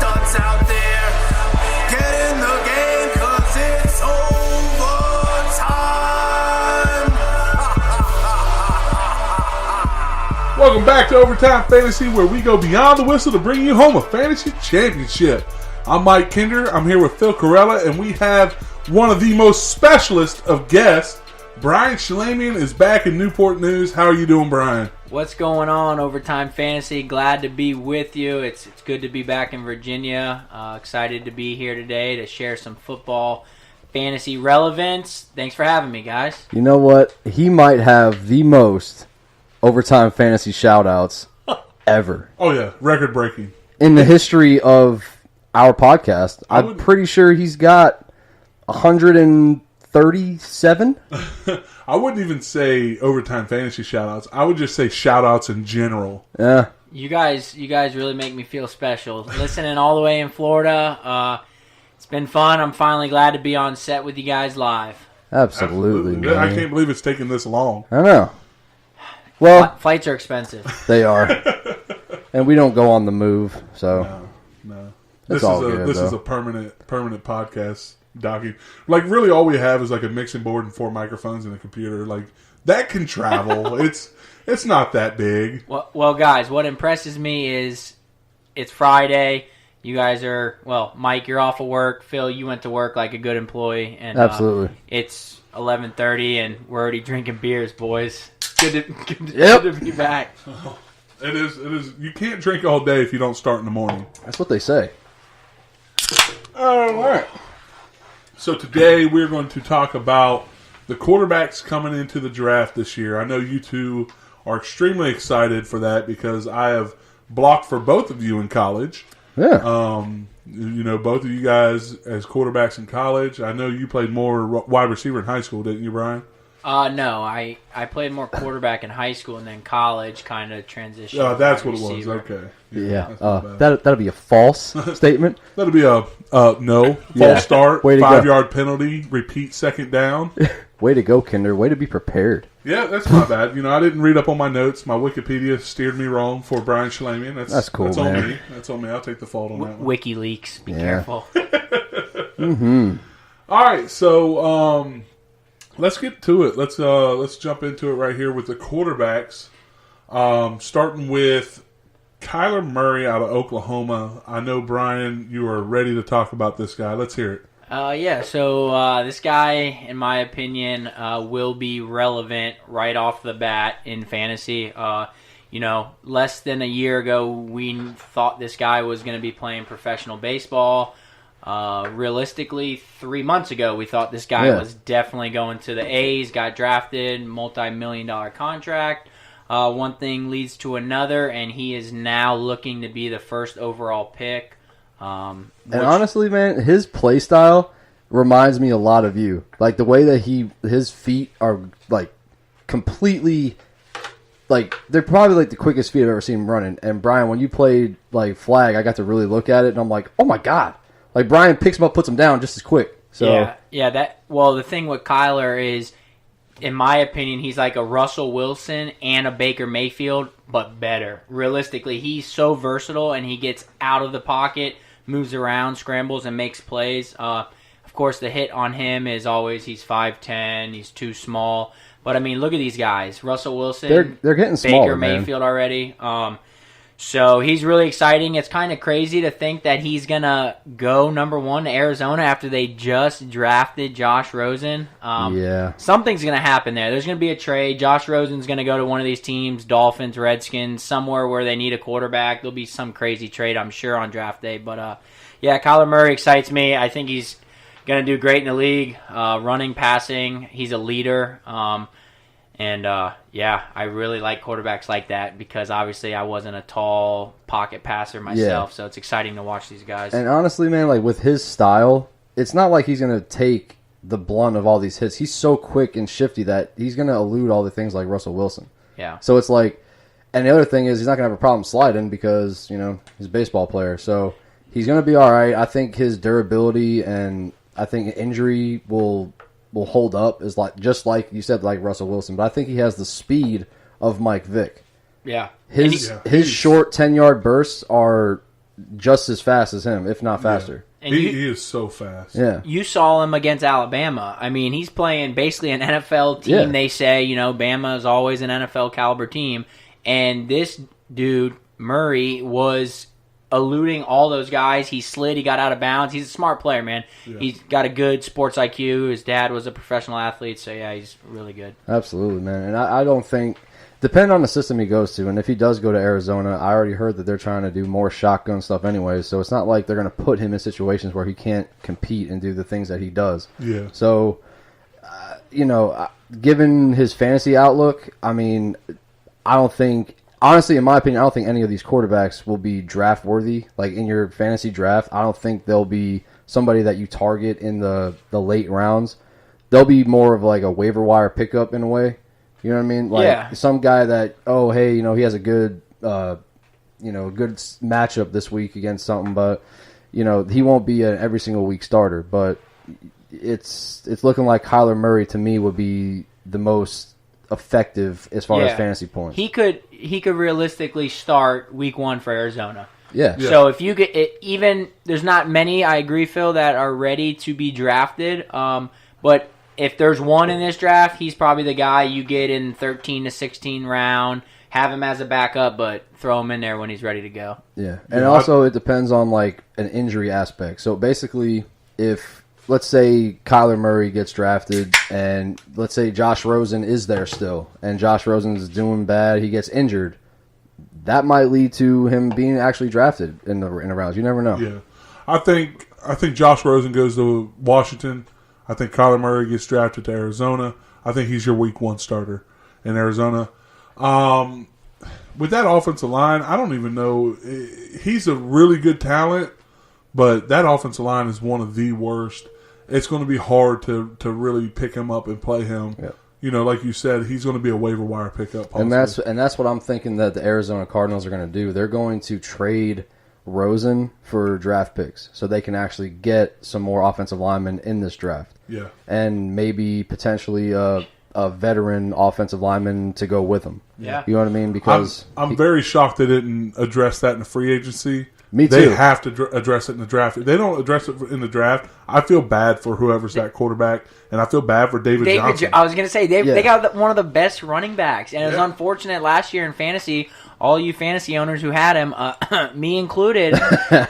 shots out there. Get in the game, 'cause it's overtime. Welcome back to Overtime Fantasy, where we go beyond the whistle to bring you home a fantasy championship. I'm Mike Kinder. I'm here with Phil Corella, and we have one of the most specialist of guests. Brian Schlamian is back in Newport News. How are you doing, Brian? What's going on, Overtime Fantasy? Glad to be with you. It's good to be back in Virginia. Excited to be here today to share some football fantasy relevance. Thanks for having me, guys. You know what? He might have the most Overtime Fantasy shout-outs ever. Oh, yeah. Record-breaking. In the history of our podcast, I'm pretty sure he's got 137. I wouldn't even say Overtime Fantasy shout-outs. I would just say shout-outs in general. Yeah. You guys really make me feel special. Listening all the way in Florida, it's been fun. I'm finally glad to be on set with you guys live. Absolutely. Man. I can't believe it's taken this long. I know. Well, Flights are expensive. They are. And we don't go on the move, so. No. It's all good, This is a permanent podcast docking. Like, really all we have is like a mixing board and 4 microphones and a computer. Like, that can travel. It's not that big. Well, guys, what impresses me is it's Friday. You guys are, Mike, you're off of work. Phil, you went to work like a good employee. And absolutely. It's 11:30 and we're already drinking beers, boys. Good to be back. It is. You can't drink all day if you don't start in the morning. That's what they say. All right. So today we're going to talk about the quarterbacks coming into the draft this year. I know you two are extremely excited for that because I have blocked for both of you in college. Yeah. You know, both of you guys as quarterbacks in college. I know you played more wide receiver in high school, didn't you, Brian? No, I played more quarterback in high school and then college kind of transitioned. Oh, that's what receiver. it was. Okay. Yeah. That'll be a false statement. That'll be a no. False start, 5-yard penalty, repeat second down. Way to go, Kinder. Way to be prepared. Yeah, that's not bad. You know, I didn't read up on my notes. My Wikipedia steered me wrong for Brian Schlamian. That's cool, that's man. on me. That's on me. I'll take the fault on that one. WikiLeaks. Be careful. Mm-hmm. All right, so let's get to it. Let's jump into it right here with the quarterbacks. Starting with Kyler Murray out of Oklahoma. I know, Brian, you are ready to talk about this guy. Let's hear it. So this guy, in my opinion, will be relevant right off the bat in fantasy. Less than a year ago, we thought this guy was going to be playing professional baseball. Realistically, 3 months ago, we thought this guy was definitely going to the A's, got drafted, multi-million-dollar contract. One thing leads to another, and he is now looking to be the first overall pick. And honestly, man, his play style reminds me a lot of you. Like the way that his feet are like completely, like they're probably like the quickest feet I've ever seen him running. And Brian, when you played like flag, I got to really look at it, and I'm like, oh my god! Like Brian picks him up, puts him down just as quick. So the thing with Kyler is, in my opinion, he's like a Russell Wilson and a Baker Mayfield, but better. Realistically, he's so versatile, and he gets out of the pocket, moves around, scrambles, and makes plays. Of course, the hit on him is always he's 5'10", he's too small. But, I mean, look at these guys. Russell Wilson, they're getting smaller, Baker Mayfield already. So he's really exciting. It's kind of crazy to think that he's going to go number 1 to Arizona after they just drafted Josh Rosen. Something's going to happen there. There's going to be a trade. Josh Rosen's going to go to one of these teams, Dolphins, Redskins, somewhere where they need a quarterback. There'll be some crazy trade, I'm sure, on draft day. But, Kyler Murray excites me. I think he's going to do great in the league, running, passing. He's a leader. I really like quarterbacks like that because obviously I wasn't a tall pocket passer myself, so it's exciting to watch these guys. And honestly, man, like with his style, it's not like he's going to take the blunt of all these hits. He's so quick and shifty that he's going to elude all the things like Russell Wilson. Yeah. So it's like, and the other thing is he's not going to have a problem sliding because, he's a baseball player. So he's going to be all right. I think his durability and I think injury will hold up is just like you said, like Russell Wilson. But I think he has the speed of Mike Vick. Yeah. His short 10-yard bursts are just as fast as him, if not faster. And He is so fast. Yeah. You saw him against Alabama. I mean, he's playing basically an NFL team. Yeah. They say, Bama is always an NFL caliber team. And this dude, Murray, was eluding all those guys. He slid. He got out of bounds. He's a smart player, man. Yeah. He's got a good sports IQ. His dad was a professional athlete. So, yeah, he's really good. Absolutely, man. And I don't think, depending on the system he goes to, and if he does go to Arizona, I already heard that they're trying to do more shotgun stuff anyway, so it's not like they're going to put him in situations where he can't compete and do the things that he does. Yeah. So, given his fantasy outlook, I mean, I don't think, honestly, in my opinion, I don't think any of these quarterbacks will be draft worthy. Like, in your fantasy draft, I don't think they'll be somebody that you target in the late rounds. They'll be more of like a waiver wire pickup in a way. You know what I mean? Like some guy that, he has a good, good matchup this week against something, but he won't be an every single week starter. But it's looking like Kyler Murray to me would be the most effective as far as fantasy points. He could realistically start week 1 for Arizona. Yeah. So if you get it, there's not many, I agree, Phil, that are ready to be drafted. But if there's one in this draft, he's probably the guy you get in 13 to 16 round. Have him as a backup, but throw him in there when he's ready to go. Yeah, and also it depends on like an injury aspect. So basically, if let's say Kyler Murray gets drafted, and let's say Josh Rosen is there still, and Josh Rosen's doing bad, he gets injured, that might lead to him being actually drafted in the rounds. You never know. Yeah, I think Josh Rosen goes to Washington. I think Kyler Murray gets drafted to Arizona. I think he's your week 1 starter in Arizona. With that offensive line, I don't even know. He's a really good talent, but that offensive line is one of the worst. It's going to be hard to really pick him up and play him. Yeah. Like you said, he's going to be a waiver wire pickup. Possibly. And that's what I'm thinking that the Arizona Cardinals are going to do. They're going to trade Rosen for draft picks so they can actually get some more offensive linemen in this draft. Yeah. And maybe potentially a veteran offensive lineman to go with him. Yeah. You know what I mean? Because I'm very shocked they didn't address that in the free agency. Me too. They have to address it in the draft. If they don't address it in the draft, I feel bad for whoever's that quarterback, and I feel bad for David Johnson. I was going to say, they got one of the best running backs, and it was unfortunate last year in fantasy. All you fantasy owners who had him, me included,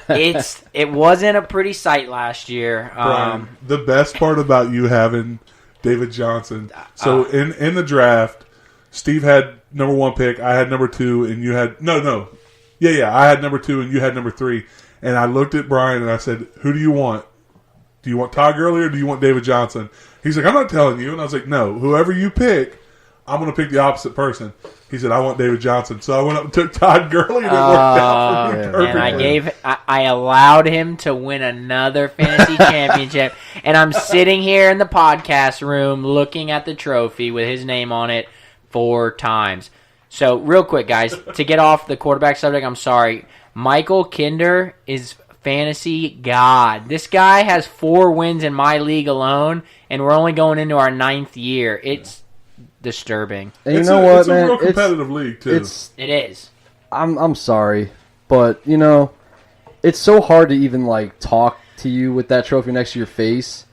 it wasn't a pretty sight last year. Brian, the best part about you having David Johnson, so in the draft, Steve had number 1 pick, I had number 2, and you had I had number 2 and you had number 3, and I looked at Brian and I said, "Who do you want? Do you want Todd Gurley or do you want David Johnson?" He's like, "I'm not telling you," and I was like, "No, whoever you pick, I'm going to pick the opposite person." He said, "I want David Johnson." So I went up and took Todd Gurley, and it worked out for me perfectly. And I allowed him to win another fantasy championship. And I'm sitting here in the podcast room looking at the trophy with his name on it 4 times. So real quick, guys, to get off the quarterback subject, I'm sorry. Michael Kinder is fantasy god. This guy has 4 wins in my league alone, and we're only going into our 9th year. It's disturbing. And you know what, it's man? a real competitive league too. It is. I'm sorry, but it's so hard to even like talk to you with that trophy next to your face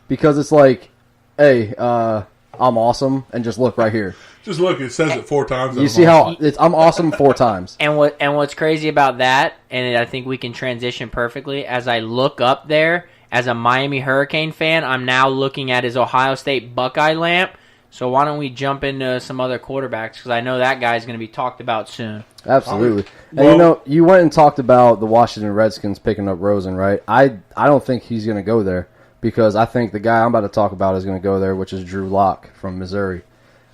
because it's like, hey, I'm awesome, and just look right here. Just look, it says it 4 times. You see how I'm awesome 4 times. And what's crazy about that, and I think we can transition perfectly, as I look up there as a Miami Hurricane fan, I'm now looking at his Ohio State Buckeye lamp. So why don't we jump into some other quarterbacks, because I know that guy's going to be talked about soon. Absolutely. And you went and talked about the Washington Redskins picking up Rosen, right? I don't think he's going to go there, because I think the guy I'm about to talk about is going to go there, which is Drew Lock from Missouri.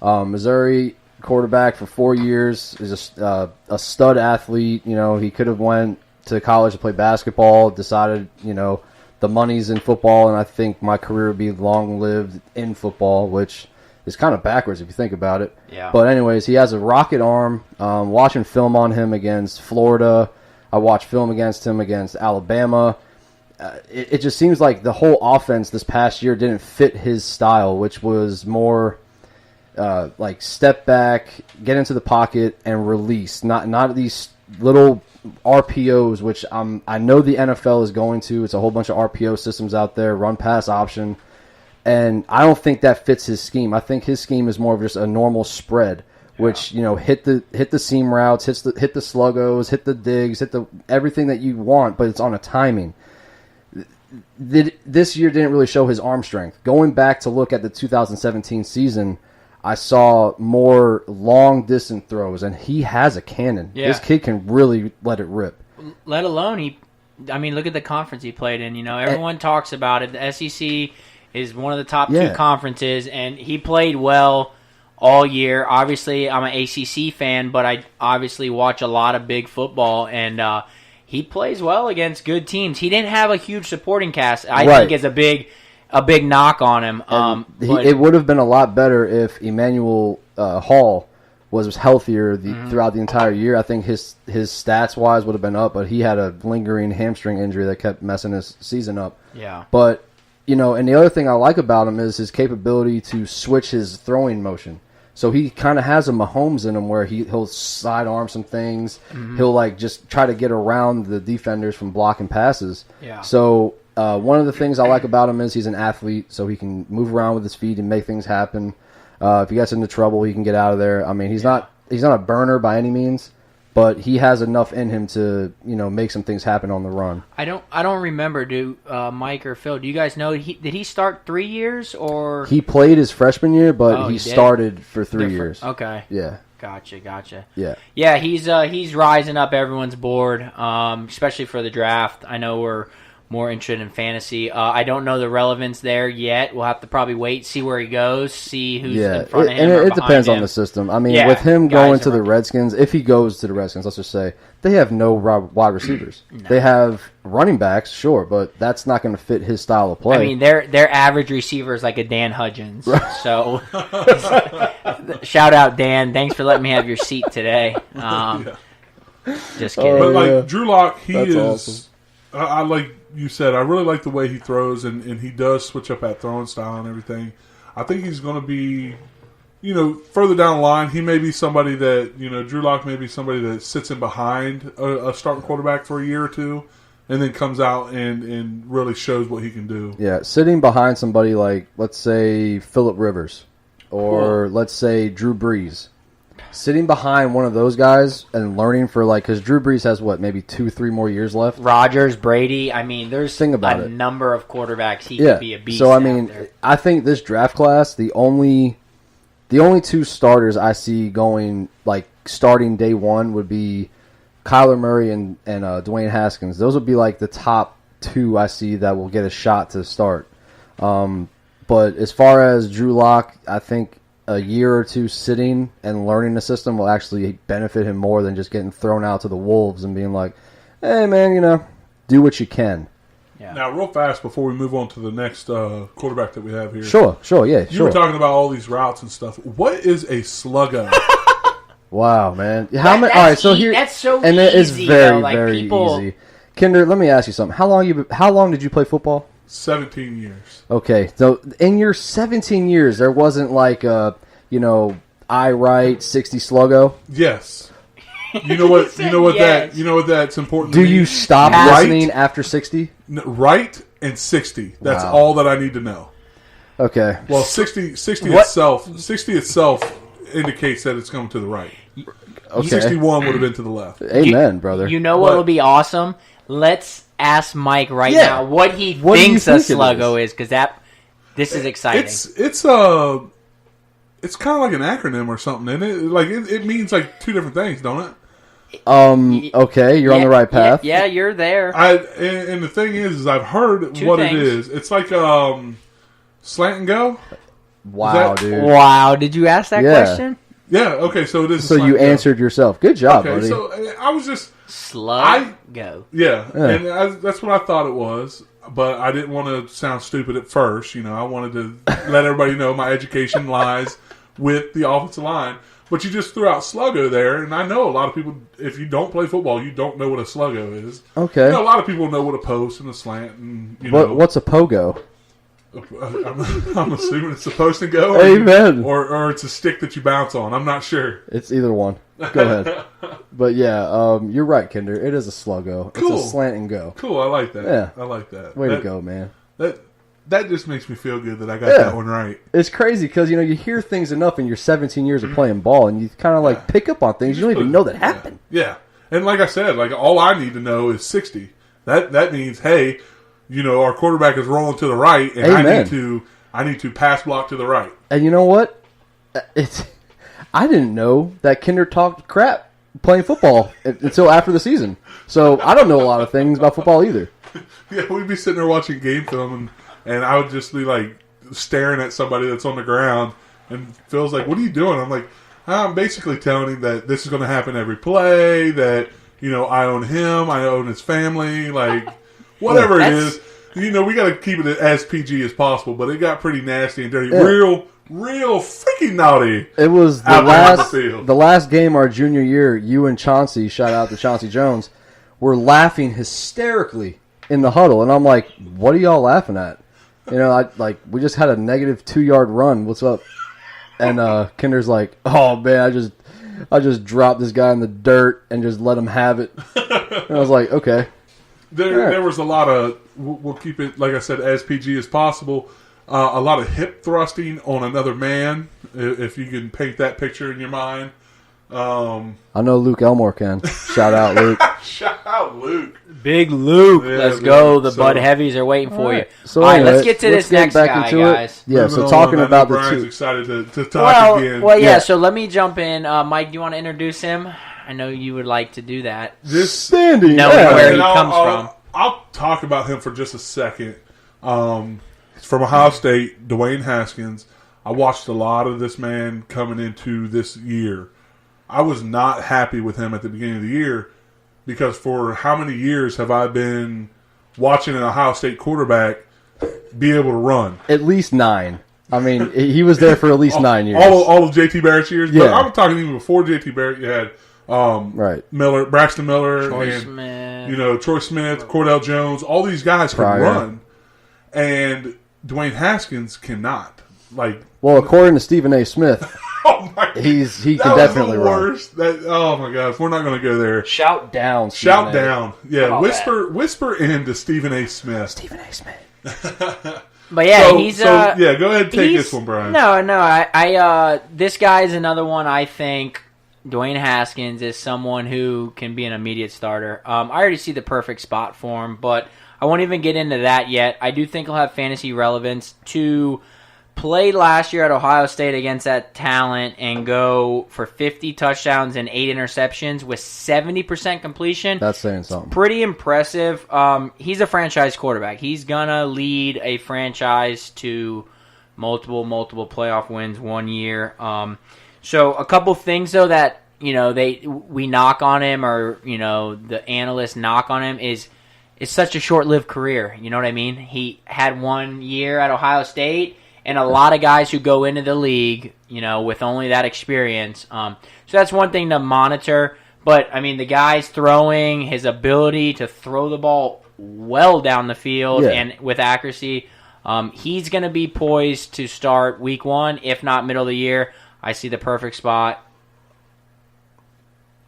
Missouri quarterback for 4 years, is a stud athlete. He could have went to college to play basketball, decided, the money's in football, and I think my career would be long-lived in football, which is kind of backwards if you think about it. Yeah. But anyways, he has a rocket arm. Watching film on him against Florida, I watched film against him against Alabama. It just seems like the whole offense this past year didn't fit his style, which was more like step back, get into the pocket, and release. Not these little RPOs, which I know the NFL is going to. It's a whole bunch of RPO systems out there, run pass option, and I don't think that fits his scheme. I think his scheme is more of just a normal spread, which hit the seam routes, hit the sluggos, hit the digs, hit the everything that you want, but it's on a timing. This year didn't really show his arm strength. Going back to look at the 2017 season, I saw more long-distance throws, and he has a cannon. Yeah. This kid can really let it rip. Let alone look at the conference he played in. Everyone talks about it. The SEC is one of the top two conferences, and he played well all year. Obviously, I'm an ACC fan, but I obviously watch a lot of big football, and he plays well against good teams. He didn't have a huge supporting cast. I think is a big knock on him. It would have been a lot better if Emmanuel Hall was healthier throughout the entire year. I think his stats wise would have been up, but he had a lingering hamstring injury that kept messing his season up. Yeah. But and the other thing I like about him is his capability to switch his throwing motion. So he kind of has a Mahomes in him where he'll sidearm some things. Mm-hmm. He'll just try to get around the defenders from blocking passes. Yeah. So one of the things I like about him is he's an athlete, so he can move around with his feet and make things happen. If he gets into trouble, he can get out of there. I mean, he's not a burner by any means, but he has enough in him to make some things happen on the run. I don't remember. Do Mike or Phil? Do you guys know? Did he start 3 years or he played his freshman year, but he started for 3 years. Okay. Yeah. Gotcha. Yeah. Yeah, he's rising up everyone's board, especially for the draft. I know we're more interested in fantasy. I don't know the relevance there yet. We'll have to probably wait, see where he goes, see who's in front of him. And it depends on the system. I mean, with him going to the Redskins, if he goes to the Redskins, let's just say, they have no wide receivers. No. They have running backs, sure, but that's not going to fit his style of play. I mean, their average receiver is like a Dan Hudgens. So, shout out, Dan. Thanks for letting me have your seat today. Just kidding. But, Drew Lock, That's awesome. I like you said, I really like the way he throws, and he does switch up that throwing style and everything. I think he's going to be, further down the line, he may be somebody that, Drew Lock may be somebody that sits in behind a starting quarterback for a year or two, and then comes out and really shows what he can do. Yeah, sitting behind somebody like, let's say, Phillip Rivers, or let's say Drew Brees. Sitting behind one of those guys and learning for because Drew Brees has maybe 2-3 more years left. Rodgers, Brady. I mean, there's a number of quarterbacks he could be a beast. So I mean, I think this draft class, the only two starters I see going starting day one would be Kyler Murray and Dwayne Haskins. Those would be the top two I see that will get a shot to start. But as far as Drew Lock, I think a year or two sitting and learning the system will actually benefit him more than just getting thrown out to the wolves and being like, hey, man, do what you can. Yeah. Now, real fast before we move on to the next quarterback that we have here. Sure. You were talking about all these routes and stuff. What is a sluggo? Wow, man. How many? All right, so here, that's so and easy, it is very, very people... easy. Kinder, let me ask you something. How long did you play football? 17 years. Okay, so in your 17 years, there wasn't I write 60 sluggo. Yes. You know what? Yes. You know what that's important. Do you stop listening after 60? Right and 60. That's all that I need to know. Okay. Well, 60 itself indicates that it's coming to the right. Okay. 61 would have been to the left. Amen, brother. You know what would be awesome? Let's ask Mike now what he thinks a sluggo is, because this is exciting. It's kind of like an acronym or something, isn't it? It means two different things, don't it? Okay, you're on the right path. Yeah, you're there. And the thing is I've heard what it is. It's like slant and go. Wow, dude. Wow, did you ask that question? Yeah. Okay, so it is. So you answered yourself. Good job, buddy. So I was just go. Yeah, and that's what I thought it was. But I didn't want to sound stupid at first. I wanted to let everybody know my education lies with the offensive line. But you just threw out sluggo there, and I know a lot of people, if you don't play football, you don't know what a sluggo is. Okay. A lot of people know what a post and a slant and What's a pogo? I'm assuming it's supposed to go. Amen. Or it's a stick that you bounce on. I'm not sure. It's either one. Go ahead. But yeah, you're right, Kinder. It is a sluggo. Cool. It's a slant and go. Cool. I like that. Yeah. I like that. Way to go, man. That just makes me feel good that I got Yeah. that one right. It's crazy because, you hear things enough in your 17 years of playing ball, and you kind of, like, pick up on things you don't even know that happened. Yeah. And like I said, like all I need to know is 60. That means, hey, our quarterback is rolling to the right, and Amen. I need to pass block to the right. And you know what? I didn't know that Kinder talked crap playing football until after the season. So I don't know a lot of things about football either. Yeah, we'd be sitting there watching game film, and I would just be like staring at somebody that's on the ground, and Phil's like, "What are you doing?" I'm like, "I'm basically telling him that this is going to happen every play. That I own him, I own his family, like whatever it is. We got to keep it as PG as possible." But it got pretty nasty and dirty, real freaking naughty. It was the the last game our junior year. You and Chauncey, shout out to Chauncey Jones, were laughing hysterically in the huddle, and I'm like, "What are y'all laughing at?" We just had a negative 2-yard run. What's up? And Kinder's like, "Oh man, I just dropped this guy in the dirt and just let him have it." And I was like, "Okay." There was a lot of, we'll keep it, like I said, as PG as possible. A lot of hip thrusting on another man, if you can paint that picture in your mind. I know Luke Elmore can. Shout out, Luke. Shout out, Luke. Big Luke. Yeah, let's go. The so- Bud Heavies are waiting for you. So all right, anyway, let's get to this next guy, guys. Yeah, Moving so on, talking I know about the Brian's two. excited to talk again. Well, yeah, Yeah. so let me jump in. Mike, do you want to introduce him? I know you would like to do that. Sandy. No, yeah. where he And comes from. I'll talk about him for just a second. From Ohio State, Dwayne Haskins. I watched a lot of this man coming into this year. I was not happy with him at the beginning of the year because for how many years have I been watching an Ohio State quarterback be able to run? At least 9. I mean, he was there for at least 9 years. All of JT Barrett's years. But Yeah. I'm talking even before JT Barrett. You had Right. Braxton Miller, Troy and Smith. Troy Smith, Cordell Jones. All these guys can Pryor. run, and Dwayne Haskins cannot. Like, Well, according to Stephen A. Smith, oh my, he that can was definitely the run. worst. Oh my gosh, we're not going to go there. Shout down. Shout Stephen A. down, yeah. about Whisper into Stephen A. Smith. Stephen A. Smith. But yeah, So, he's yeah. Go ahead, and take he's- this one, Brian. No, I this guy is another one. I think Dwayne Haskins is someone who can be an immediate starter. I already see the perfect spot for him, but I won't even get into that yet. I do think he'll have fantasy relevance to play last year at Ohio State against that talent and go for 50 touchdowns and 8 interceptions with 70% completion. That's saying something. Pretty impressive. He's a franchise quarterback. He's gonna lead a franchise to multiple playoff wins one year. So a couple things though that we knock on him, or the analysts knock on him, is it's such a short-lived career. You know what I mean? He had 1 year at Ohio State, and a lot of guys who go into the league, with only that experience. So that's one thing to monitor. But, I mean, the guy's throwing, his ability to throw the ball well down the field and with accuracy, he's going to be poised to start week 1, if not middle of the year. I see the perfect spot.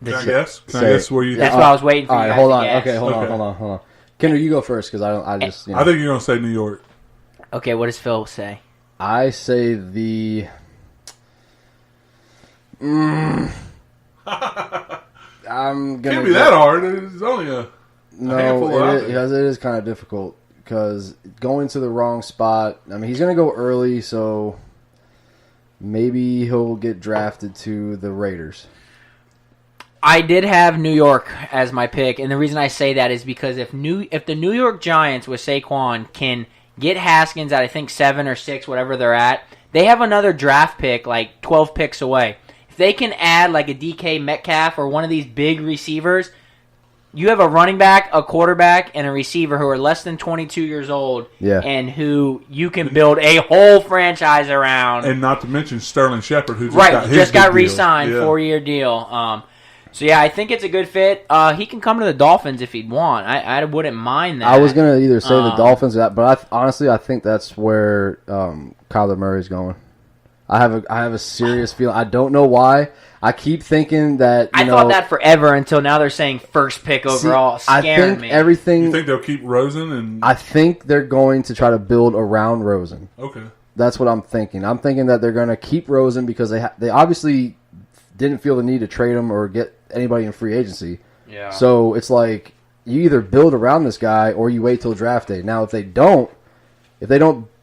Can I guess? Can I Say guess where you? That's what I was waiting for All you right, guys hold to on. guess. Okay, hold Okay. on. Kendra, you go first because I just. I think you're going to say New York. Okay, what does Phil say? I say the. I'm gonna. Can't be that hard. It's only a handful No, of it is kind of difficult because going to the wrong spot. I mean, he's gonna go early, so maybe he'll get drafted to the Raiders. I did have New York as my pick, and the reason I say that is because if the New York Giants with Saquon can get Haskins at I think 7 or 6, whatever they're at, they have another draft pick like 12 picks away. If they can add like a DK Metcalf or one of these big receivers, you have a running back, a quarterback, and a receiver who are less than 22 years old, and who you can build a whole franchise around. And not to mention Sterling Shepard, who just Right, got his just big got deal. re-signed, Yeah. 4-year deal. So yeah, I think it's a good fit. He can come to the Dolphins if he'd want. I wouldn't mind that. I was gonna either say the Dolphins, but honestly, I think that's where Kyler Murray's going. I have a serious feeling. I don't know why. I keep thinking that I thought that forever until now they're saying first pick overall. I think me. everything. You think they'll keep Rosen? And I think they're going to try to build around Rosen. Okay. That's what I'm thinking. I'm thinking that they're going to keep Rosen because they obviously didn't feel the need to trade him or get anybody in free agency. Yeah. So it's like you either build around this guy or you wait till draft day. Now, if they don't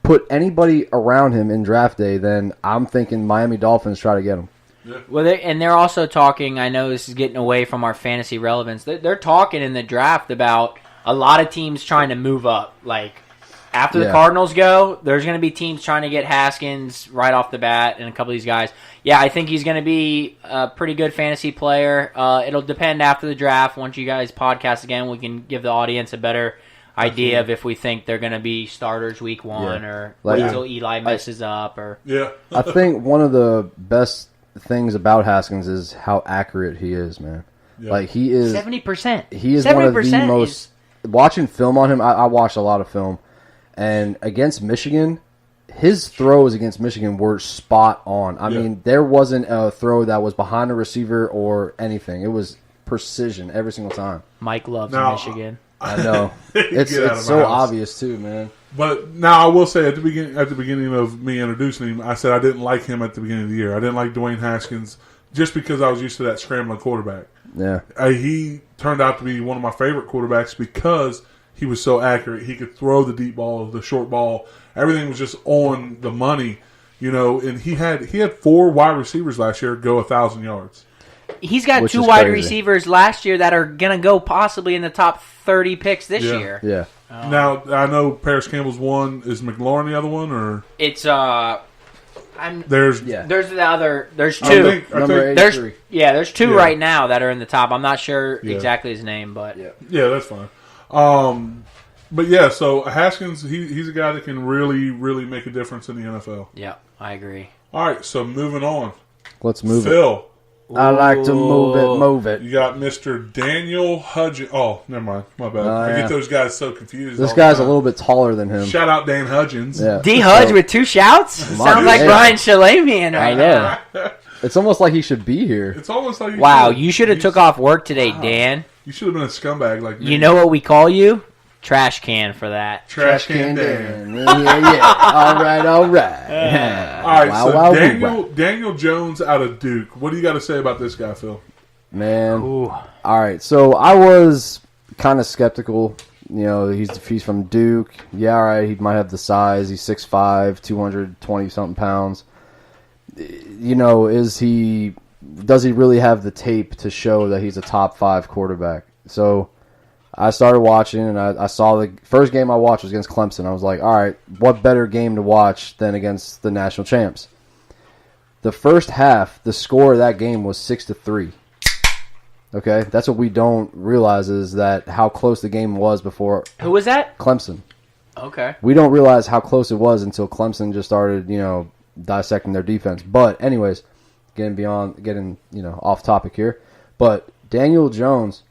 put anybody around him in draft day, then I'm thinking Miami Dolphins try to get him. Yeah. Well, they're also talking. I know this is getting away from our fantasy relevance. They're talking in the draft about a lot of teams trying to move up. Like after the Cardinals go, there's going to be teams trying to get Haskins right off the bat and a couple of these guys. Yeah, I think he's going to be a pretty good fantasy player. It'll depend after the draft. Once you guys podcast again, we can give the audience a better idea of if we think they're going to be starters week one or wait until Eli messes up. Or I think one of the best things about Haskins is how accurate he is, man. Yeah. Like he is 70%. He is one of the most. Watching film on him, I watched a lot of film, and against Michigan, his throws against Michigan were spot on. I mean, there wasn't a throw that was behind a receiver or anything. It was precision every single time. Mike loves Michigan. I know. It's so obvious too, man. But now I will say at the beginning of me introducing him, I said I didn't like him at the beginning of the year. I didn't like Dwayne Haskins just because I was used to that scrambling quarterback. Yeah. He turned out to be one of my favorite quarterbacks because he was so accurate. He could throw the deep ball, the short ball. Everything was just on the money, and he had 4 wide receivers last year go 1,000 yards. He's got 2 wide receivers last year that are going to go possibly in the top 30 picks this year. Yeah. Now, I know Paris Campbell's one. Is McLaurin the other one? Or it's, There's 2. There's 2 right now that are in the top. I'm not sure exactly his name, but... Yeah, that's fine. But yeah, so Haskins, he's a guy that can really, really make a difference in the NFL. Yeah, I agree. All right, so moving on. Let's move it. Phil. I like to move it. You got Mr. Daniel Hudgens. Oh, never mind. My bad. I get those guys so confused. This guy's a little bit taller than him. Shout out Dan Hudgens. Yeah. D. Hudge with 2 shouts? Sounds like Brian Shalamian right now. It's almost like he should be here. It's almost like you should have took off work today, Dan. You should have been a scumbag like me. You know what we call you? Trash can for that. Trash can Dan. Yeah. All right. All right, Daniel Jones out of Duke. What do you got to say about this guy, Phil? Man. Ooh. All right, so I was kind of skeptical. He's from Duke. Yeah, all right, he might have the size. He's 6'5", 220-something pounds. Does he really have the tape to show that he's a top 5 quarterback? So I started watching, and I saw the first game I watched was against Clemson. I was like, all right, what better game to watch than against the national champs? The first half, the score of that game was 6-3. Okay? That's what we don't realize is that how close the game was before. Who was that? Clemson. Okay. We don't realize how close it was until Clemson just started, dissecting their defense. But anyways, getting off topic here. But Daniel Jones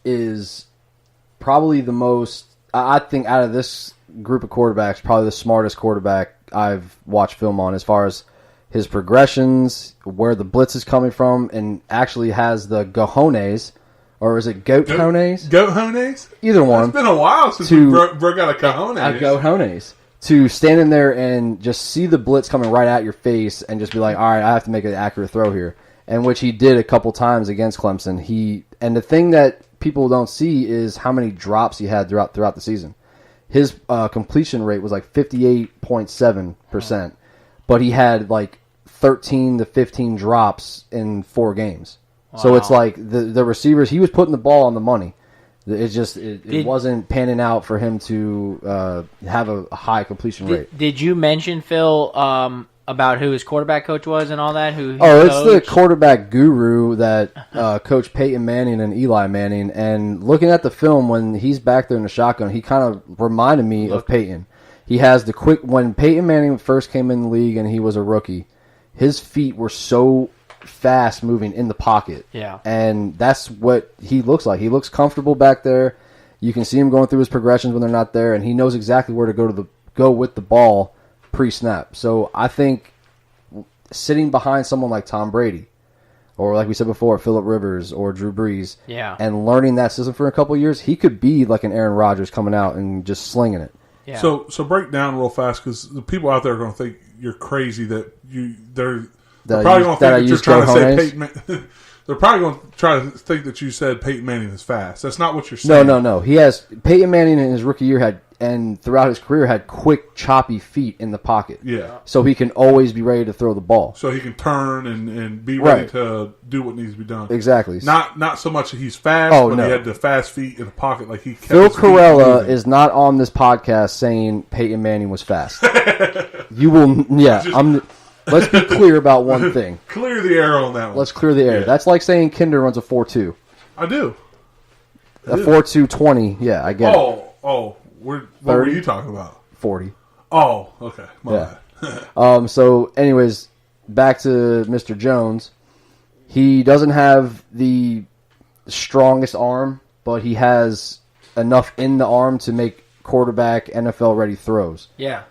is probably the most, I think, out of this group of quarterbacks, probably the smartest quarterback I've watched film on as far as his progressions, where the blitz is coming from, and actually has the cojones, or is it goat-hones? Goat-hones? Either one. It's been a while since we broke out a cojones. A goat-hones. To stand in there and just see the blitz coming right at your face and just be like, all right, I have to make an accurate throw here. And which he did a couple times against Clemson. And the thing that people don't see is how many drops he had throughout the season. His completion rate was like 58.7%, but he had like 13 to 15 drops in 4 games. Wow. So it's like the receivers, he was putting the ball on the money. It wasn't panning out for him to have a high completion rate. Did you mention, Phil, about who his quarterback coach was and all that? It's the quarterback guru that coached Peyton Manning and Eli Manning. And looking at the film, when he's back there in the shotgun, he kind of reminded me of Peyton. He has the quick... When Peyton Manning first came in the league and he was a rookie, his feet were so fast moving in the pocket. Yeah. And that's what he looks like. He looks comfortable back there. You can see him going through his progressions when they're not there, and he knows exactly where to go with the ball pre-snap. So I think sitting behind someone like Tom Brady, or like we said before, Phillip Rivers or Drew Brees, and learning that system for a couple of years, he could be like an Aaron Rodgers coming out and just slinging it. Yeah. So break down real fast, because the people out there are going to think you're crazy that they're probably going to think that you're trying to say Peyton. They're probably going to try to think that you said Peyton Manning is fast. That's not what you're saying. No. Peyton Manning in his rookie year and throughout his career had quick, choppy feet in the pocket. Yeah. So he can always be ready to throw the ball. So he can turn and be ready to do what needs to be done. Exactly. Not so much that he's fast, but he had the fast feet in the pocket. Like he kept Phil his feet Carella moving. is not on this podcast saying Peyton Manning was fast. You will, let's be clear about one thing. Clear the air on that one. Let's clear the air. Yeah. That's like saying Kinder runs a 4.2. I do. A 4.220. Yeah, I get it. What were you talking about? 40. Oh, okay. My bad. So, anyways, back to Mr. Jones. He doesn't have the strongest arm, but he has enough in the arm to make quarterback NFL ready throws. Yeah.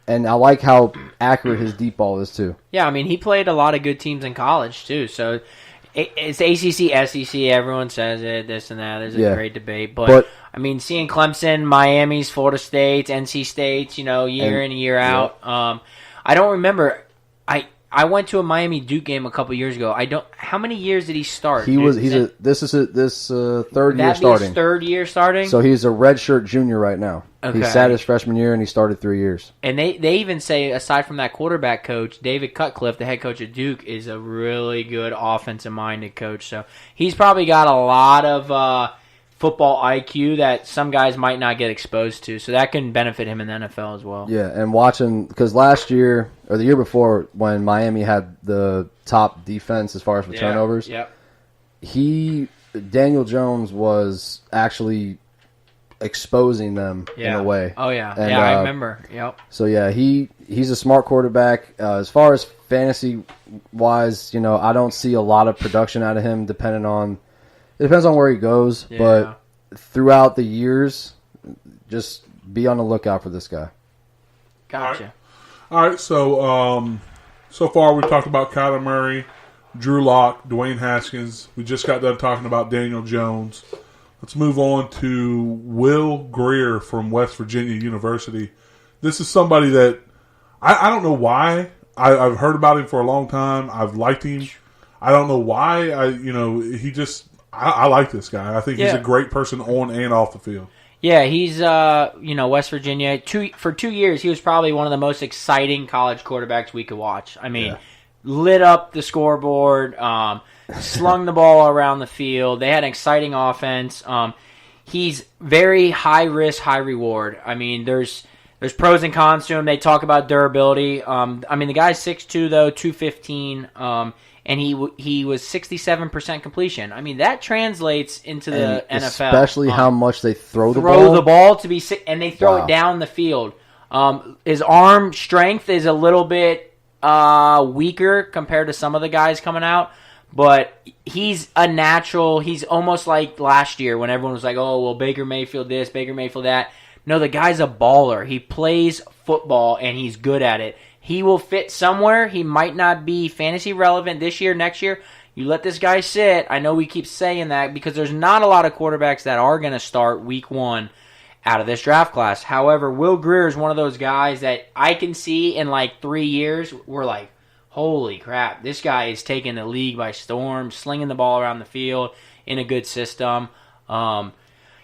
And I like how accurate his deep ball is too. Yeah, I mean, he played a lot of good teams in college too. So it's ACC, SEC. Everyone says it, this and that. There's a great debate, but I mean, seeing Clemson, Miami's, Florida State, NC State's, year in and year out. I don't remember. I went to a Miami Duke game a couple years ago. How many years did he start? This is his third year starting. His third year starting. So he's a redshirt junior right now. Okay. He sat his freshman year and he started 3 years. And they even say, aside from that quarterback coach, David Cutcliffe, the head coach at Duke, is a really good offensive-minded coach. So he's probably got a lot of football IQ that some guys might not get exposed to. So that can benefit him in the NFL as well. Yeah, and watching, because last year, or the year before, when Miami had the top defense as far as for turnovers, Daniel Jones was actually exposing them in a way. Oh, yeah. And, I remember. Yep. So, yeah, he's a smart quarterback. As far as fantasy-wise, I don't see a lot of production out of him it depends on where he goes, but throughout the years, just be on the lookout for this guy. Gotcha. All right, so far we've talked about Kyler Murray, Drew Lock, Dwayne Haskins. We just got done talking about Daniel Jones. Let's move on to Will Grier from West Virginia University. This is somebody that I don't know why. I've heard about him for a long time. I've liked him. I don't know why. I like this guy. I think he's a great person on and off the field. Yeah, he's West Virginia. For 2 years, he was probably one of the most exciting college quarterbacks we could watch. I mean, lit up the scoreboard, slung the ball around the field. They had an exciting offense. He's very high risk, high reward. I mean, there's pros and cons to him. They talk about durability. The guy's 6'2", though, 215. And he was 67% completion. I mean, that translates into the NFL. Especially how much they throw the ball. Throw the ball to be and they throw it down the field. His arm strength is a little bit weaker compared to some of the guys coming out, but he's a natural. He's almost like last year when everyone was like, oh, well, Baker Mayfield this, Baker Mayfield that. No, the guy's a baller. He plays football, and he's good at it. He will fit somewhere. He might not be fantasy relevant this year, next year. You let this guy sit. I know we keep saying that because there's not a lot of quarterbacks that are going to start week one out of this draft class. However, Will Grier is one of those guys that I can see in like 3 years. We're like, holy crap, this guy is taking the league by storm, slinging the ball around the field in a good system.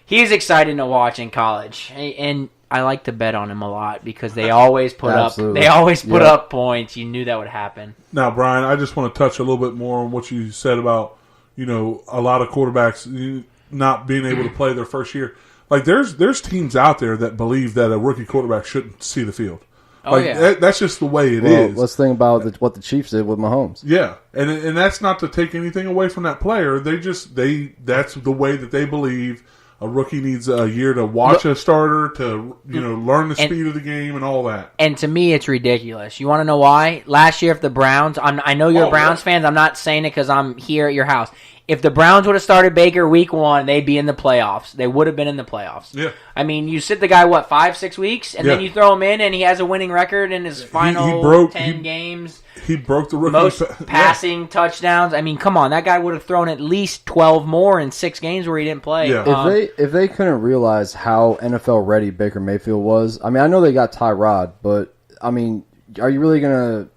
He's exciting to watch in college, and I like to bet on him a lot because they always put up points. You knew that would happen. Now, Brian, I just want to touch a little bit more on what you said about, a lot of quarterbacks not being able to play their first year. Like, there's teams out there that believe that a rookie quarterback shouldn't see the field. That's just the way it is. Let's think about what the Chiefs did with Mahomes. Yeah, and that's not to take anything away from that player. That's the way that they believe A rookie needs a year to watch a starter, to learn the speed of the game and all that. And to me, it's ridiculous. You want to know why? Last year, if the Browns, I know you're Browns fans. I'm not saying it because I'm here at your house. If the Browns would have started Baker week 1, they'd be in the playoffs. They would have been in the playoffs. Yeah. I mean, you sit the guy, 5-6 weeks, and then you throw him in, and he has a winning record in his final 10 games. He broke the rookie. Most passing touchdowns. I mean, come on. That guy would have thrown at least 12 more in 6 games where he didn't play. Yeah. If they couldn't realize how NFL ready Baker Mayfield was, I mean, I know they got Tyrod, but, I mean, are you really going to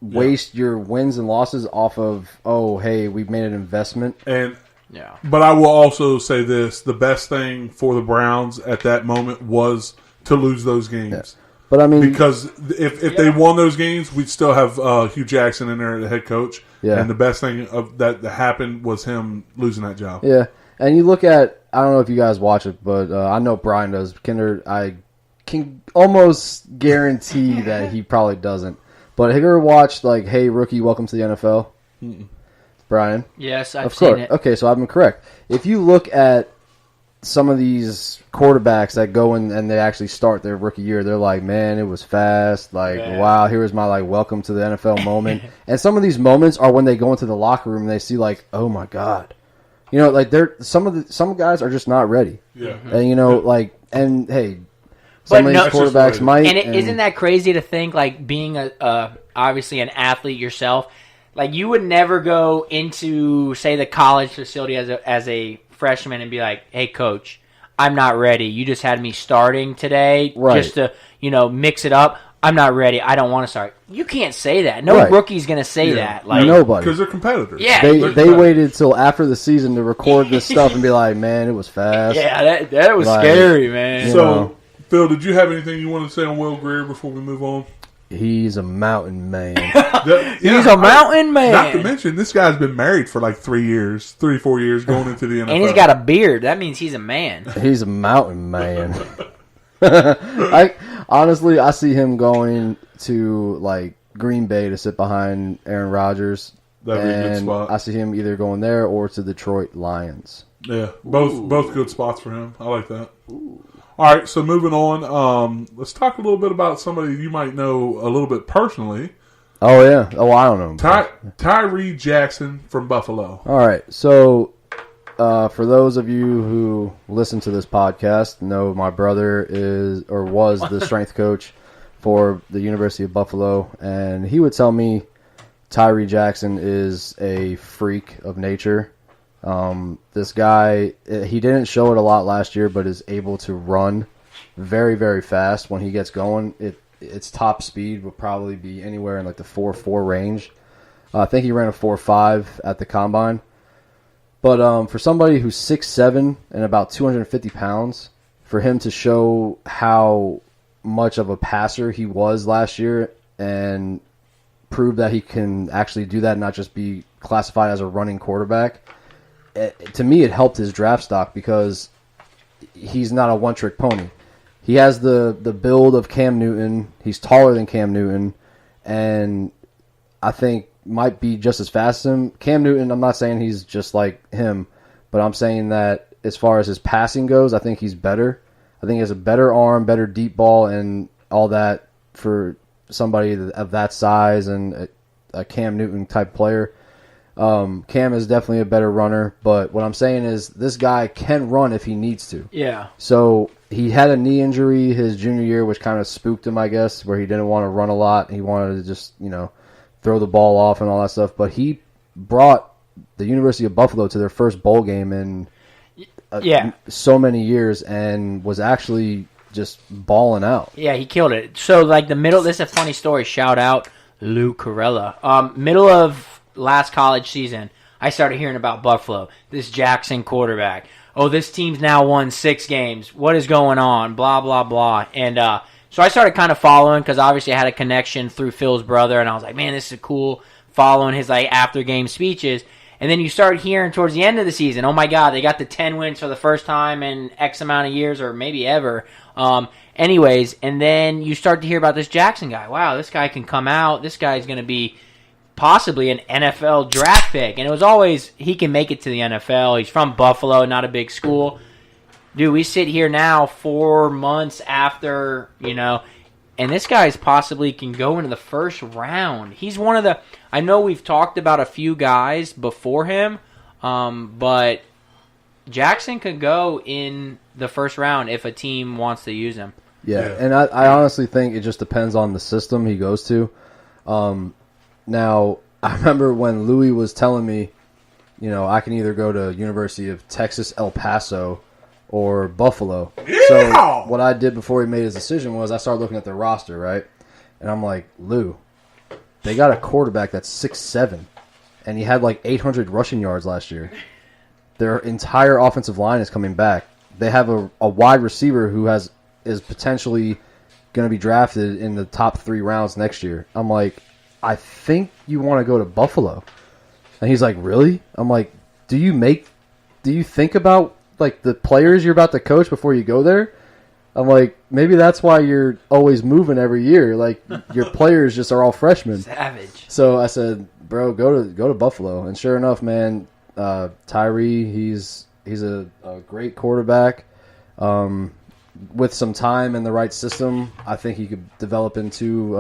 waste your wins and losses off of, hey, we've made an investment? But I will also say this: the best thing for the Browns at that moment was to lose those games. Yeah. But I mean, because if they won those games, we'd still have Hugh Jackson in there, the head coach. Yeah. And the best thing that happened was him losing that job. Yeah. And you look at, I don't know if you guys watch it, but I know Brian does. Kinder, I can almost guarantee that he probably doesn't. But have you ever watched, Hey, Rookie, Welcome to the NFL? Mm-mm. Brian? Yes, I've seen it. Okay, so I've been correct. If you look at some of these quarterbacks that go in and they actually start their rookie year, they're like, man, it was fast. Wow, here's my, welcome to the NFL moment. And some of these moments are when they go into the locker room and they see, oh, my God. Some guys are just not ready. Yeah. And, and, hey, some of these quarterbacks might. And isn't that crazy to think, being obviously an athlete yourself, you would never go into, say, the college facility as a freshman and be like, hey, coach, I'm not ready. You just had me starting today just to, mix it up. I'm not ready. I don't want to start. You can't say that. No rookie's going to say that. Nobody. Because they're competitors. Yeah. They waited till after the season to record this stuff and be like, man, it was fast. Yeah, that was scary, man. So, Phil, did you have anything you want to say on Will Grier before we move on? He's a mountain man. He's a mountain man. Not to mention, this guy's been married for 3 years, 3-4 years, going into the NFL. And he's got a beard. That means he's a man. He's a mountain man. I see him going to Green Bay to sit behind Aaron Rodgers. That'd be a good spot. I see him either going there or to Detroit Lions. Yeah, both good spots for him. I like that. Ooh. All right, so moving on, let's talk a little bit about somebody you might know a little bit personally. Oh, yeah. Oh, I don't know. Tyree Jackson from Buffalo. All right, so for those of you who listen to this podcast, know my brother was the strength coach for the University of Buffalo, and he would tell me Tyree Jackson is a freak of nature. This guy, he didn't show it a lot last year, but is able to run very, very fast when he gets going. Its top speed would probably be anywhere in the 4.4 range. I think he ran a 4.5 at the combine. But for somebody who's 6'7" and about 250 pounds, for him to show how much of a passer he was last year and prove that he can actually do that and not just be classified as a running quarterback, to me, it helped his draft stock because he's not a one-trick pony. He has the build of Cam Newton. He's taller than Cam Newton, and I think might be just as fast as him. Cam Newton, I'm not saying he's just like him, but I'm saying that as far as his passing goes, I think he's better. I think he has a better arm, better deep ball, and all that for somebody of that size and a Cam Newton type player. Cam is definitely a better runner, but what I'm saying is this guy can run if he needs to. Yeah. So he had a knee injury his junior year, which kind of spooked him, I guess, where he didn't want to run a lot. He wanted to just, throw the ball off and all that stuff. But he brought the University of Buffalo to their first bowl game in so many years and was actually just balling out. Yeah, he killed it. So, this is a funny story. Shout out Lou Carella. Middle of last college season, I started hearing about Buffalo. This Jackson quarterback. Oh, this team's now won 6 games. What is going on? Blah, blah, blah. And so I started kind of following because obviously I had a connection through Phil's brother, and I was like, man, this is cool, following his after-game speeches. And then you start hearing towards the end of the season, oh, my God, they got the 10 wins for the first time in X amount of years or maybe ever. Anyways, and then you start to hear about this Jackson guy. Wow, this guy can come out. This guy's going to be possibly an NFL draft pick. And it was always, he can make it to the NFL. He's from Buffalo, not a big school. dude, we sit here now 4 months after, and this guy's possibly can go into the first round. He's one of the. I know we've talked about a few guys before him, but Jackson could go in the first round if a team wants to use him. Yeah, and I honestly think it just depends on the system he goes to. Now, I remember when Louis was telling me, I can either go to University of Texas, El Paso, or Buffalo. Yeah! So what I did before he made his decision was I started looking at their roster, right? And I'm like, Lou, they got a quarterback that's 6'7", and he had like 800 rushing yards last year. Their entire offensive line is coming back. They have a wide receiver who is potentially going to be drafted in the top 3 rounds next year. I'm like, I think you want to go to Buffalo. And he's like, really? I'm like, do you think about like the players you're about to coach before you go there? I'm like, maybe that's why you're always moving every year. Like your players just are all freshmen. Savage. So I said, bro, go to Buffalo. And sure enough, man, Tyree, he's a great quarterback. With some time and the right system, I think he could develop into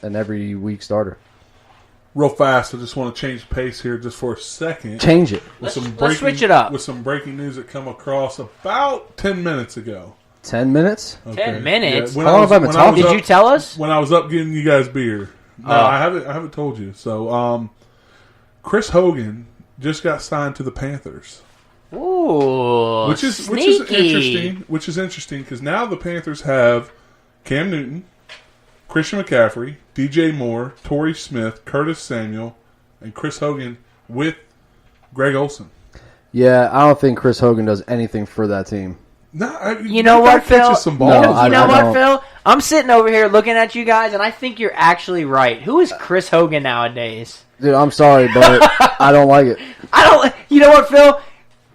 an every week starter. Real fast, I just want to change pace here just for a second. Change it. Let's switch it up. With some breaking news that come across about 10 minutes ago. 10 minutes? Okay. 10 minutes? Yeah, How long have I been talking? Did you tell us? When I was up getting you guys beer. No, I haven't told you. So, Chris Hogan just got signed to the Panthers. Ooh, Which is interesting. Which is interesting because now the Panthers have Cam Newton, Christian McCaffrey, DJ Moore, Torrey Smith, Curtis Samuel, and Chris Hogan with Greg Olsen. Yeah, I don't think Chris Hogan does anything for that team. No, you know what, Phil? Some balls. No, You know I what, don't. Phil? I'm sitting over here looking at you guys, and I think you're actually right. Who is Chris Hogan nowadays? Dude, I'm sorry, but I don't like it. You know what, Phil?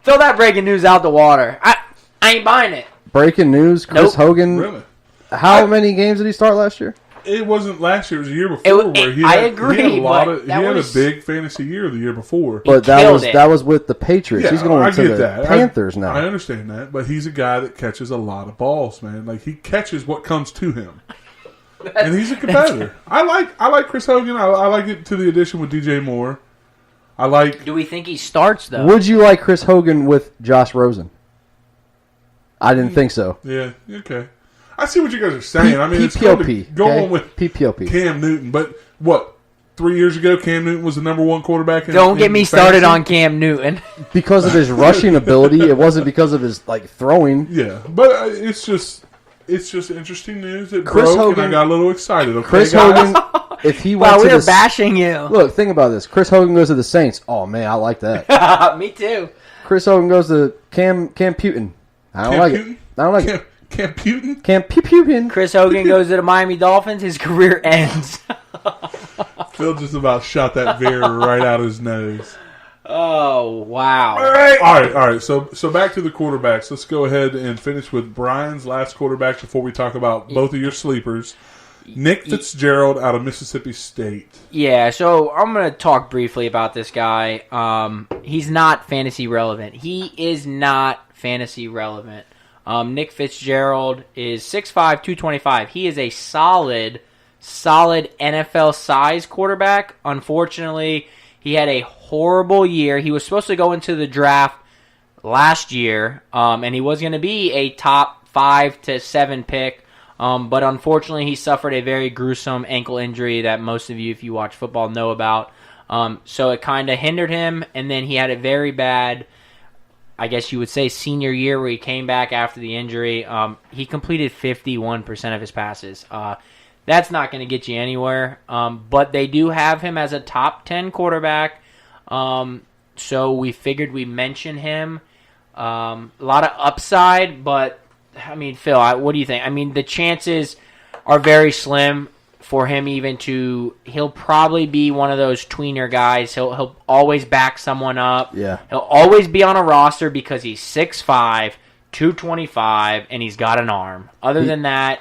Throw that breaking news out the water. I ain't buying it. Breaking news, Chris Nope. Hogan. Really? How many games did he start last year? It wasn't last year. It was the year before. Where he I had, agree, He had a lot but of. He that had was- a big fantasy year the year before. But killed it. that was with the Patriots. Yeah, He's going I to get the that. Panthers now. I understand that, but he's a guy that catches a lot of balls, man. Like he catches what comes to him, and he's a competitor. I like Chris Hogan. I like it to the addition with DJ Moore. I like. Do we think he starts, though? Would you like Chris Hogan with Josh Rosen? I didn't think so. Yeah, okay. I see what you guys are saying. I mean, it's PPOP. going with PPOP. Cam Newton, but what? 3 years ago, Cam Newton was the number 1 quarterback. Don't get me started fantasy? on Cam Newton. Because of his rushing ability, it wasn't because of his throwing. Yeah, but it's just interesting news. It Chris broke, Hogan- and I got a little excited. Okay, Chris guys? Hogan, if he went Wow, to we the are bashing you. look, think about this. Chris Hogan goes to the Saints. Oh man, I like that. Me too. Chris Hogan goes to Cam Putin. I don't Cam like Putin? it. I don't like it. Cam Putin? Cam Putin. Chris Hogan goes to the Miami Dolphins. His career ends. Phil just about shot that beer right out of his nose. Oh, wow. All right. So back to the quarterbacks. Let's go ahead and finish with Brian's last quarterback before we talk about both of your sleepers. Nick Fitzgerald out of Mississippi State. Yeah, so I'm going to talk briefly about this guy. He's not fantasy relevant. He is not fantasy relevant. Nick Fitzgerald is 6'5", 225. He is a solid NFL size quarterback. Unfortunately, he had a horrible year. He was supposed to go into the draft last year, and he was going to be a top 5 to 7 pick. But unfortunately, he suffered a very gruesome ankle injury that most of you, if you watch football, know about. So it kind of hindered him, and then he had a very bad, I guess you would say, senior year where he came back after the injury. He completed 51% of his passes. That's not going to get you anywhere. But they do have him as a top 10 quarterback. So we figured we'd mention him. A lot of upside, but I mean, Phil, what do you think? I mean, the chances are very slim for him even to. He'll probably be one of those tweener guys. He'll always back someone up. Yeah. He'll always be on a roster because he's 6'5", 225, and he's got an arm. Other than that,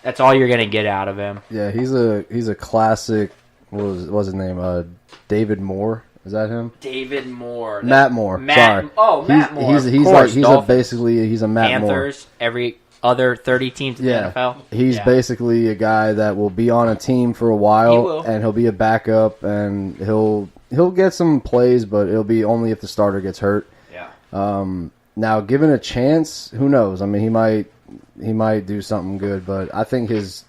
that's all you're gonna get out of him. Yeah, he's a classic. What was his name? David Moore Is that him? David Moore. Matt Moore. Sorry. Oh, Matt Moore. He's of course, he's Dolphins, a Matt Panthers, every other 30 teams in the NFL. He's Yeah. basically a guy that will be on a team for a while, He will. and he'll be a backup, and he'll get some plays, but it'll be only if the starter gets hurt. Yeah. Now, given a chance, who knows? I mean, he might do something good, but I think his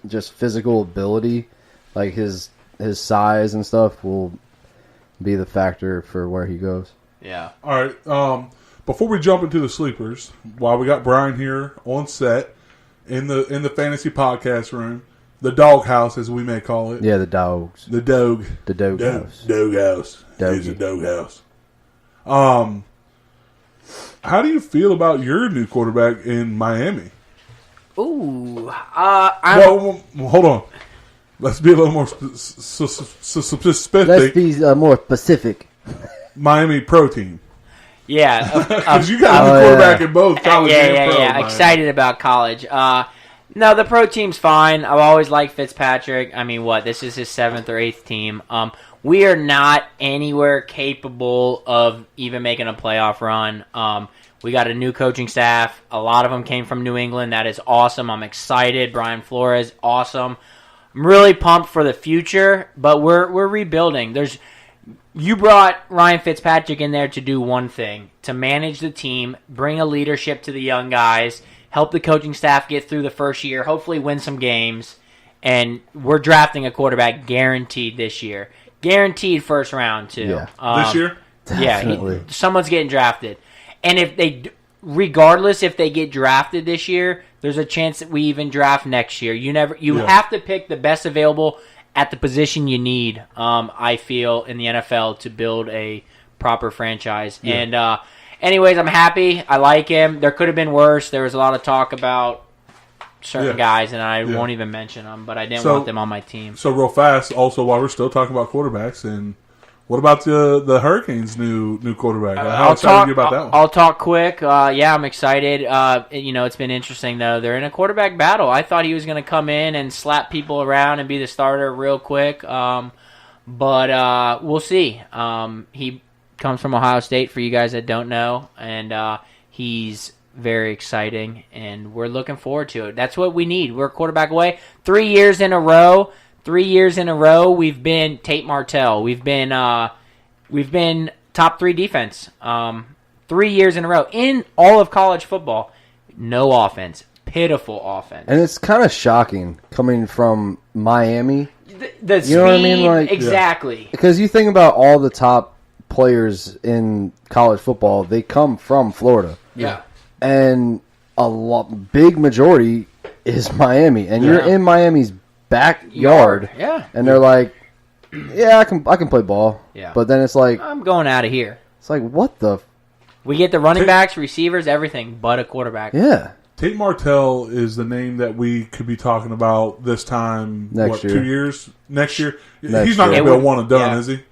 just physical ability, like his size and stuff, will be the factor for where he goes. Yeah. All right. Before we jump into the sleepers, while we got Brian here on set in the fantasy podcast room, the doghouse as we may call it. Yeah, the dogs. The dog. The dog house. Doghouse. Doggy. It's a doghouse. How do you feel about your new quarterback in Miami? Ooh. Well, hold on. Let's be a little more specific. Let's be more specific. Miami Pro Team. Yeah. Because you got a new quarterback in both college and pro. Miami. Excited about college. No, the pro team's fine. I've always liked Fitzpatrick. I mean, this is his 7th or 8th team. We are not anywhere capable of even making a playoff run. We got a new coaching staff. A lot of them came from New England. That is awesome. I'm excited. Brian Flores, awesome. I'm really pumped for the future, but we're rebuilding. You brought Ryan Fitzpatrick in there to do one thing, to manage the team, bring a leadership to the young guys, help the coaching staff get through the first year, hopefully win some games, and we're drafting a quarterback guaranteed this year. Guaranteed first round, too. Yeah. This year? Definitely. Yeah, someone's getting drafted. And regardless if they get drafted this year, there's a chance that we even draft next year. You have to pick the best available at the position you need, I feel, in the NFL to build a proper franchise. Yeah. And anyways, I'm happy. I like him. There could have been worse. There was a lot of talk about certain guys, and I won't even mention them, but I didn't want them on my team. So real fast, also, while we're still talking about quarterbacks, and what about the Hurricanes' new quarterback? How excited are you about that one? I'll talk quick. I'm excited. It's been interesting, though. They're in a quarterback battle. I thought he was going to come in and slap people around and be the starter real quick, but we'll see. He comes from Ohio State, for you guys that don't know, and he's very exciting, and we're looking forward to it. That's what we need. We're a quarterback away. 3 years in a row. 3 years in a row, we've been Tate Martell. We've been top 3 defense. 3 years in a row in all of college football. No offense, pitiful offense, and it's kind of shocking coming from Miami. The you know what I mean? Like, exactly. Because you think about all the top players in college football, they come from Florida. Yeah, and big majority is Miami, and you're in Miami's backyard, and they're like, I can play ball, but then it's like, I'm going out of here. It's like, what the? We get the running backs, receivers, everything, but a quarterback. Yeah. Tate Martell is the name that we could be talking about this time. Next year. 2 years? Next year? Next He's not going to be a one and done, is he?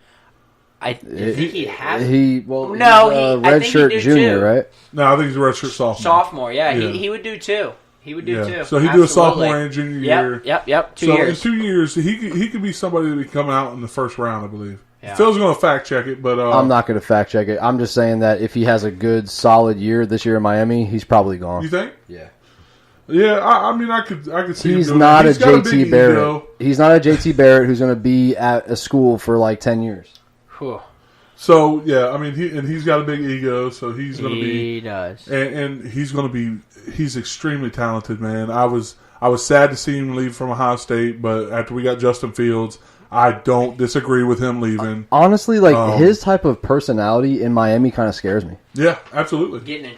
I think he'd have. I think redshirt junior, too. Right? No, I think he's a redshirt sophomore. He would do two. He would do two. So he'd do a sophomore and junior year. Yep. 2 years. So in 2 years, he could be somebody that would be coming out in the first round, I believe. Yeah. Phil's going to fact check it, but I'm not going to fact check it. I'm just saying that if he has a good, solid year this year in Miami, he's probably gone. You think? Yeah. Yeah, I mean, I could see. He's him doing not that. a JT Barrett. Ego. He's not a JT Barrett who's going to be at a school for like 10 years. Whew. So yeah, I mean, he's got a big ego, so he's going to be. He does, and he's going to be. He's extremely talented, man. I was sad to see him leave from Ohio State, but after we got Justin Fields, I don't disagree with him leaving. Honestly, his type of personality in Miami kind of scares me. Yeah, absolutely. Getting in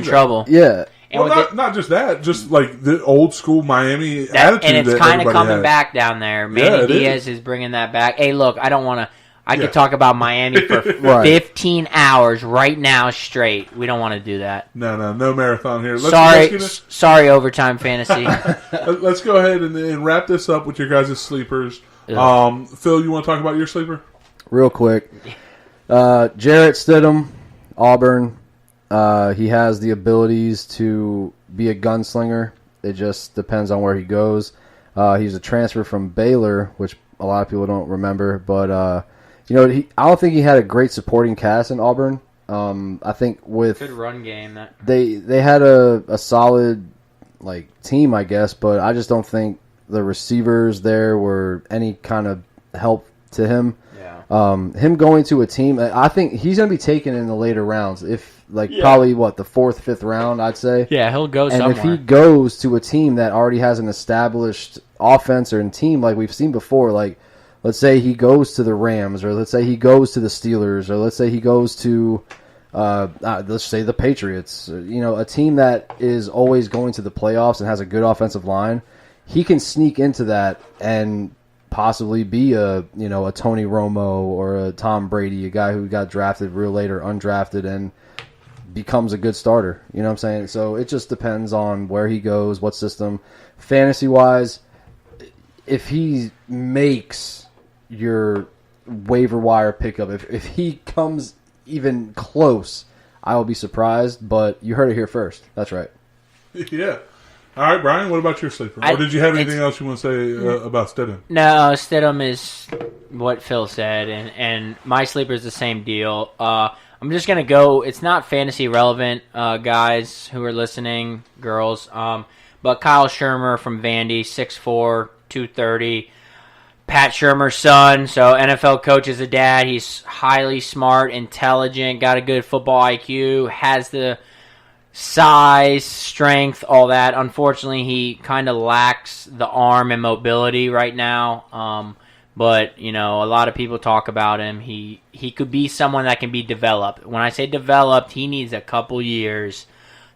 trouble. Yeah. And not just that, just like the old school Miami attitude. And it's kind of coming back down there. Manny Diaz is bringing that back. Hey, look, I don't want to. I could talk about Miami for 15 hours right now straight. We don't want to do that. No marathon here. Sorry, Overtime Fantasy. Let's go ahead and wrap this up with your guys' sleepers. Phil, you want to talk about your sleeper? Real quick. Jarrett Stidham, Auburn. He has the abilities to be a gunslinger. It just depends on where he goes. He's a transfer from Baylor, which a lot of people don't remember, but I don't think he had a great supporting cast in Auburn. I think with Good run game. they had a solid team, I guess, but I just don't think the receivers there were any kind of help to him. Yeah. Him going to a team, I think he's going to be taken in the later rounds. Probably the 4th, 5th round, I'd say. Yeah, he'll go and somewhere. if he goes to a team that already has an established offense or team like we've seen before, let's say he goes to the Rams, or let's say he goes to the Steelers, or let's say he goes to let's say the Patriots, a team that is always going to the playoffs and has a good offensive line, he can sneak into that and possibly be a Tony Romo or a Tom Brady, a guy who got drafted real late or undrafted and becomes a good starter. You know what I'm saying? So it just depends on where he goes, what system. Fantasy-wise, if he makes your waiver wire pickup, if he comes even close, I will be surprised, but you heard it here first. That's right. Yeah. All right, Brian, what about your sleeper? Or did you have anything else you want to say about Stidham? No, Stidham is what Phil said, and my sleeper is the same deal. I'm just going to go, it's not fantasy relevant, guys who are listening, girls, but Kyle Shermer from Vandy, 6'4", 230, Pat Shermer's son, so NFL coach as a dad. He's highly smart, intelligent, got a good football IQ, has the size, strength, all that. Unfortunately, he kind of lacks the arm and mobility right now. But, a lot of people talk about him. He could be someone that can be developed. When I say developed, he needs a couple years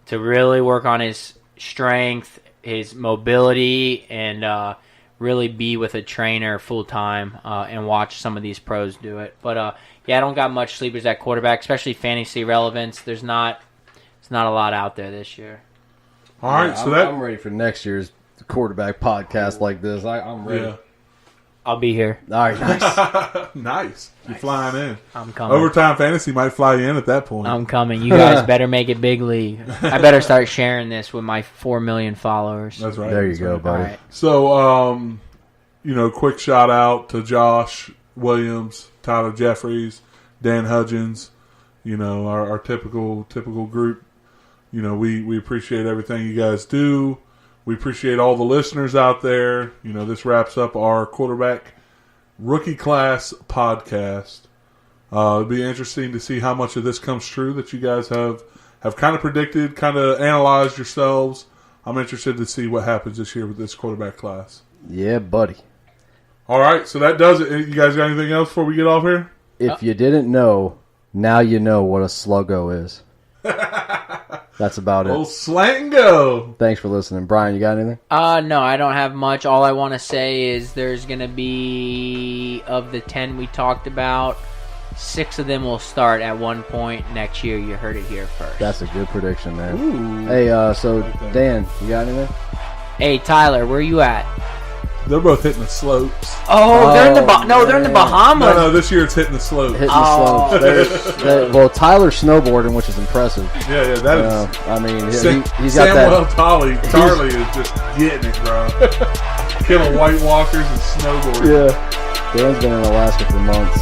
to really work on his strength, his mobility, and really be with a trainer full-time and watch some of these pros do it. But, I don't got much sleepers at quarterback, especially fantasy relevance. There's not a lot out there this year. All right, I'm ready for next year's quarterback podcast like this. I'm ready. Yeah. I'll be here. All right, nice. Nice. You're flying in. I'm coming. Overtime Fantasy might fly you in at that point. I'm coming. You guys better make it big league. I better start sharing this with my 4 million followers. That's right. There you go, buddy. All right. So, quick shout out to Josh Williams, Tyler Jeffries, Dan Hudgens, our typical group. We appreciate everything you guys do. We appreciate all the listeners out there. This wraps up our quarterback rookie class podcast. It'll be interesting to see how much of this comes true that you guys have kind of predicted, kind of analyzed yourselves. I'm interested to see what happens this year with this quarterback class. Yeah, buddy. All right, so that does it. You guys got anything else before we get off here? If you didn't know, now you know what a sluggo is. That's about it. Old slant and go. Thanks for listening. Brian, you got anything? No, I don't have much. All I want to say is there's going to be, of the 10 we talked about, 6 of them will start at one point next year. You heard it here first. That's a good prediction, man. Ooh. Hey, so Dan, you got anything? Hey, Tyler, where you at? They're both hitting the slopes. Oh, they're in the they're in the Bahamas. No, this year it's hitting the slopes. Hitting the slopes. Well, Tyler's snowboarding, which is impressive. Yeah, that is. I mean, he's Samuel got that. Charlie is just getting it, bro. Killing White Walkers and snowboarding. Yeah, Dan's been in Alaska for months.